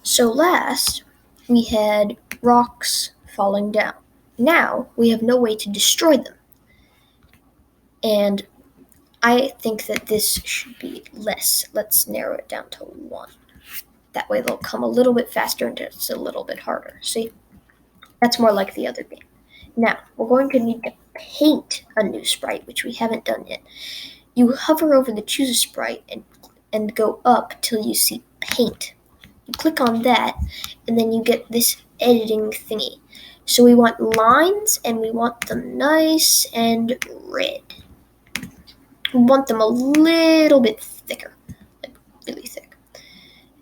So last, we had rocks falling down. Now, we have no way to destroy them. And I think that this should be less. Let's narrow it down to 1. That way they'll come a little bit faster and it's a little bit harder. See? That's more like the other game. Now, we're going to need to paint a new sprite, which we haven't done yet. You hover over the choose a sprite and go up till you see paint. You click on that, and then you get this editing thingy. So we want lines, and we want them nice and red. We want them a little bit thicker, like really thick.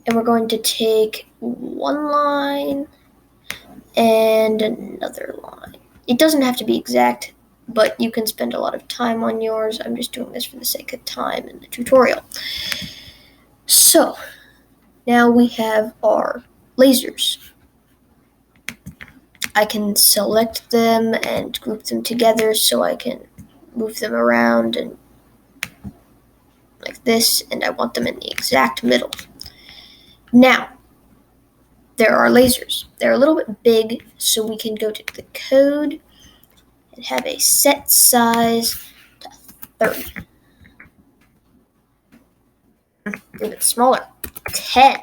And we're going to take one line and another line. It doesn't have to be exact, but you can spend a lot of time on yours. I'm just doing this for the sake of time in the tutorial. So, now we have our lasers. I can select them and group them together so I can move them around and like this, and I want them in the exact middle. Now, there are lasers. They're a little bit big, so we can go to the code and have a set size to 30. Even smaller, 10.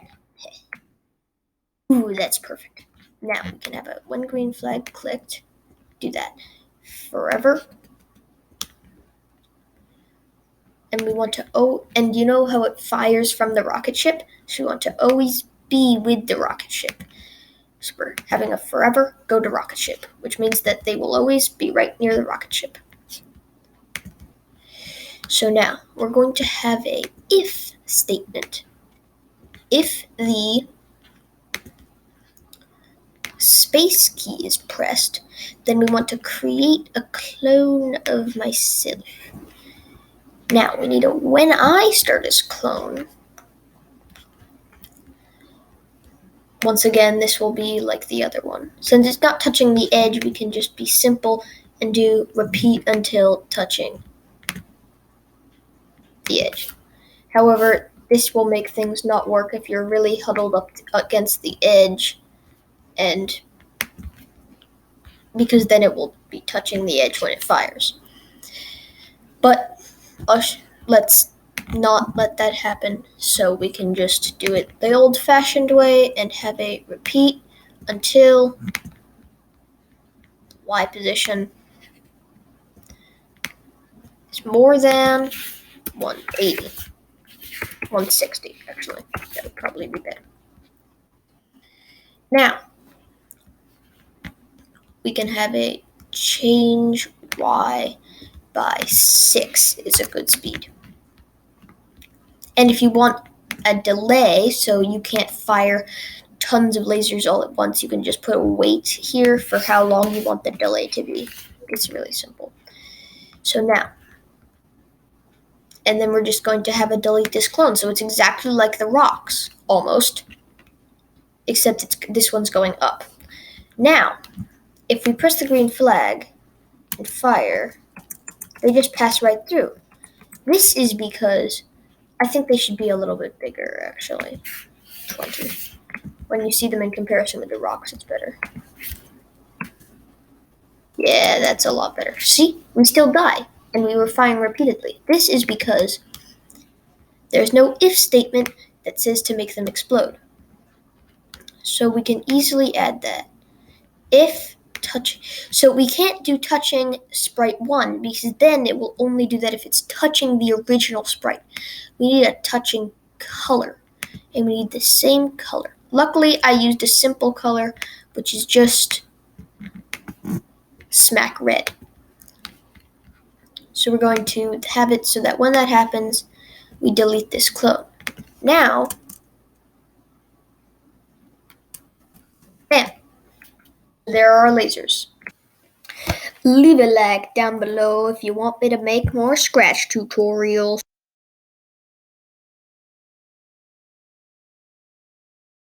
Ooh, that's perfect. Now we can have one green flag clicked. Do that forever. And we want to, and you know how it fires from the rocket ship? So we want to always be with the rocket ship. So we're having a forever go to rocket ship, which means that they will always be right near the rocket ship. So now we're going to have a if statement. If the space key is pressed, then we want to create a clone of myself. Now we need a when I start as clone. Once again, this will be like the other one. Since it's not touching the edge, we can just be simple and do repeat until touching the edge. However, this will make things not work if you're really huddled up against the edge, and because then it will be touching the edge when it fires. But let's not let that happen, so we can just do it the old-fashioned way and have a repeat until Y position is more than 180. 160, actually. That would probably be better. Now, we can have a change Y by 6 is a good speed. And if you want a delay, so you can't fire tons of lasers all at once, you can just put a wait here for how long you want the delay to be. It's really simple. So now, and then we're just going to have a delete this clone. So it's exactly like the rocks, almost, except this one's going up. Now, if we press the green flag and fire, they just pass right through. This is because I think they should be a little bit bigger, actually. 20. When you see them in comparison with the rocks, it's better. Yeah, that's a lot better. See? We still die, and we were firing repeatedly. This is because there's no if statement that says to make them explode. So we can easily add that. If touch, so we can't do touching sprite 1 because then it will only do that if it's touching the original sprite. We need a touching color, and we need the same color. Luckily, I used a simple color, which is just smack red. So we're going to have it so that when that happens, we delete this clone. Now, bam, there are our lasers. Leave a like down below if you want me to make more Scratch tutorials.